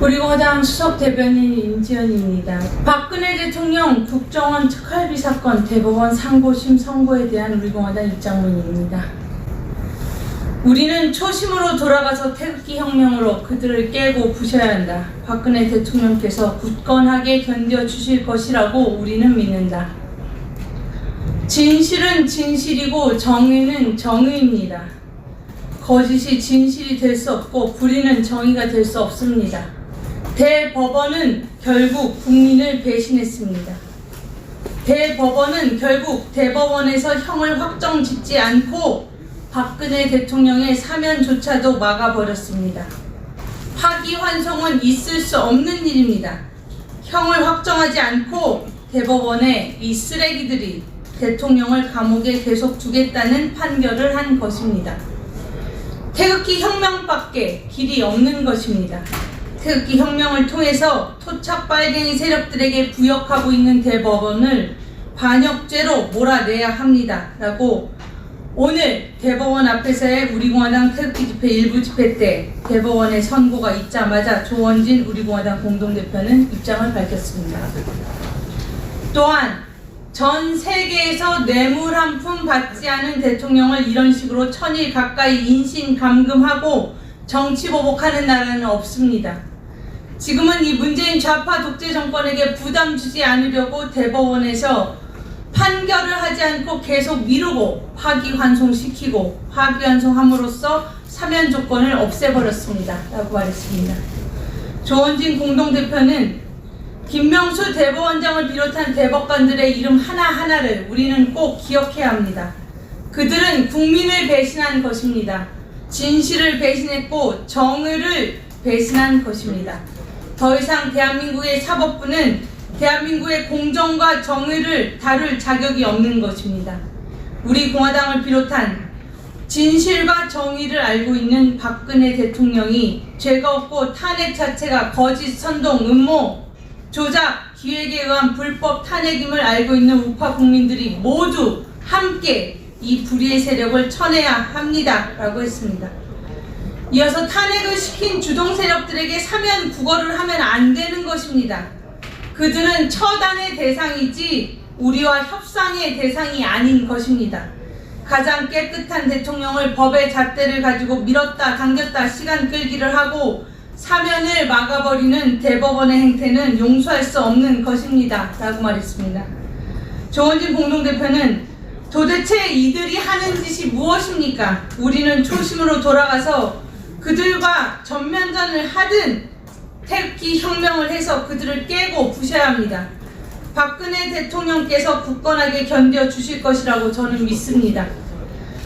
우리공화당 수석대변인 임지연입니다. 박근혜 대통령 국정원 특활비 사건 대법원 상고심 선고에 대한 우리공화당 입장문입니다. 우리는 초심으로 돌아가서 태극기 혁명으로 그들을 깨고 부셔야 한다. 박근혜 대통령께서 굳건하게 견뎌주실 것이라고 우리는 믿는다. 진실은 진실이고 정의는 정의입니다. 거짓이 진실이 될 수 없고 불의는 정의가 될 수 없습니다. 대법원은 결국 국민을 배신했습니다. 대법원은 결국 대법원에서 형을 확정짓지 않고 박근혜 대통령의 사면조차도 막아버렸습니다. 파기환송은 있을 수 없는 일입니다. 형을 확정하지 않고 대법원에 이 쓰레기들이 대통령을 감옥에 계속 두겠다는 판결을 한 것입니다. 태극기 혁명밖에 길이 없는 것입니다. 태극기 혁명을 통해서 토착 빨갱이 세력들에게 부역하고 있는 대법원을 반역죄로 몰아내야 합니다. 라고 오늘 대법원 앞에서의 우리공화당 태극기 집회 일부 집회 때 대법원의 선고가 있자마자 조원진 우리공화당 공동대표는 입장을 밝혔습니다. 또한 전 세계에서 뇌물 한 푼 받지 않은 대통령을 이런 식으로 천일 가까이 인신감금하고 정치보복하는 나라는 없습니다. 지금은 이 문재인 좌파 독재 정권에게 부담 주지 않으려고 대법원에서 판결을 하지 않고 계속 미루고 파기환송시키고 파기환송함으로써 사면 조건을 없애버렸습니다. 라고 말했습니다. 조원진 공동대표는 김명수 대법원장을 비롯한 대법관들의 이름 하나하나를 우리는 꼭 기억해야 합니다. 그들은 국민을 배신한 것입니다. 진실을 배신했고 정의를 배신한 것입니다. 더 이상 대한민국의 사법부는 대한민국의 공정과 정의를 다룰 자격이 없는 것입니다. 우리 공화당을 비롯한 진실과 정의를 알고 있는 박근혜 대통령이 죄가 없고 탄핵 자체가 거짓, 선동, 음모, 조작, 기획에 의한 불법 탄핵임을 알고 있는 우파 국민들이 모두 함께 이 불의의 세력을 쳐내야 합니다. 라고 했습니다. 이어서 탄핵을 시킨 주동 세력들에게 사면 구걸을 하면 안 되는 것입니다. 그들은 처단의 대상이지 우리와 협상의 대상이 아닌 것입니다. 가장 깨끗한 대통령을 법의 잣대를 가지고 밀었다 당겼다 시간 끌기를 하고 사면을 막아버리는 대법원의 행태는 용서할 수 없는 것입니다. 라고 말했습니다. 조원진 공동대표는 도대체 이들이 하는 짓이 무엇입니까? 우리는 초심으로 돌아가서 그들과 전면전을 하든 태극기 혁명을 해서 그들을 깨고 부셔야 합니다. 박근혜 대통령께서 굳건하게 견뎌주실 것이라고 저는 믿습니다.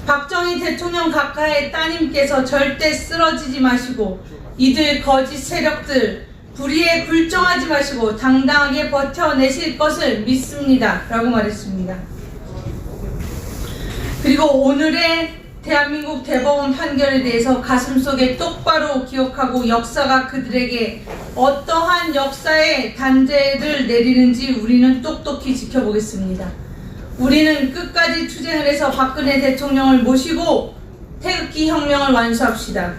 박정희 대통령 각하의 따님께서 절대 쓰러지지 마시고 이들 거짓 세력들 불의에 굴종하지 마시고 당당하게 버텨내실 것을 믿습니다. 라고 말했습니다. 그리고 오늘의 대한민국 대법원 판결에 대해서 가슴속에 똑바로 기억하고 역사가 그들에게 어떠한 역사의 단죄를 내리는지 우리는 똑똑히 지켜보겠습니다. 우리는 끝까지 투쟁을 해서 박근혜 대통령을 모시고 태극기 혁명을 완수합시다.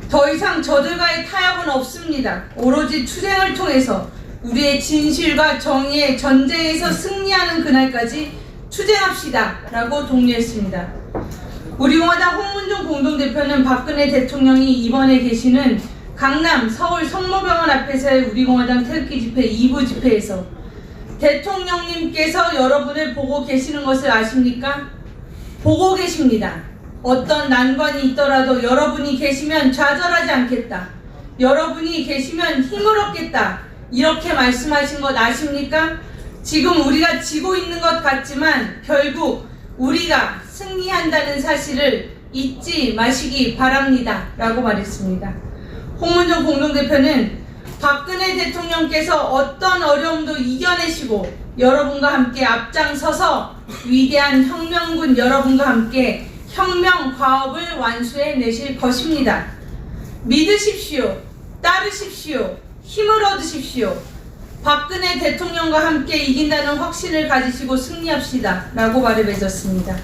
더 이상 저들과의 타협은 없습니다. 오로지 투쟁을 통해서 우리의 진실과 정의의 전쟁에서 승리하는 그날까지 투쟁합시다. 라고 독려했습니다. 우리공화당 홍문종 공동대표는 박근혜 대통령이 이번에 계시는 강남 서울 성모병원 앞에서의 우리공화당 태극기 집회 2부 집회에서 대통령님께서 여러분을 보고 계시는 것을 아십니까? 보고 계십니다. 어떤 난관이 있더라도 여러분이 계시면 좌절하지 않겠다. 여러분이 계시면 힘을 얻겠다. 이렇게 말씀하신 것 아십니까? 지금 우리가 지고 있는 것 같지만 결국 우리가 승리한다는 사실을 잊지 마시기 바랍니다. 라고 말했습니다. 홍문종 공동대표는 박근혜 대통령께서 어떤 어려움도 이겨내시고 여러분과 함께 앞장서서 위대한 혁명군 여러분과 함께 혁명 과업을 완수해내실 것입니다. 믿으십시오. 따르십시오. 힘을 얻으십시오. 박근혜 대통령과 함께 이긴다는 확신을 가지시고 승리합시다. 라고 말을 맺었습니다.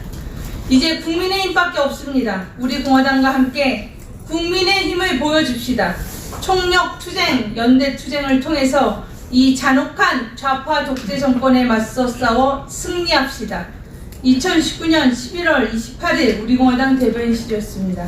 이제 국민의힘밖에 없습니다. 우리 공화당과 함께 국민의힘을 보여줍시다. 총력 투쟁, 연대 투쟁을 통해서 이 잔혹한 좌파 독재 정권에 맞서 싸워 승리합시다. 2019년 11월 28일 우리공화당 대변인실이었습니다.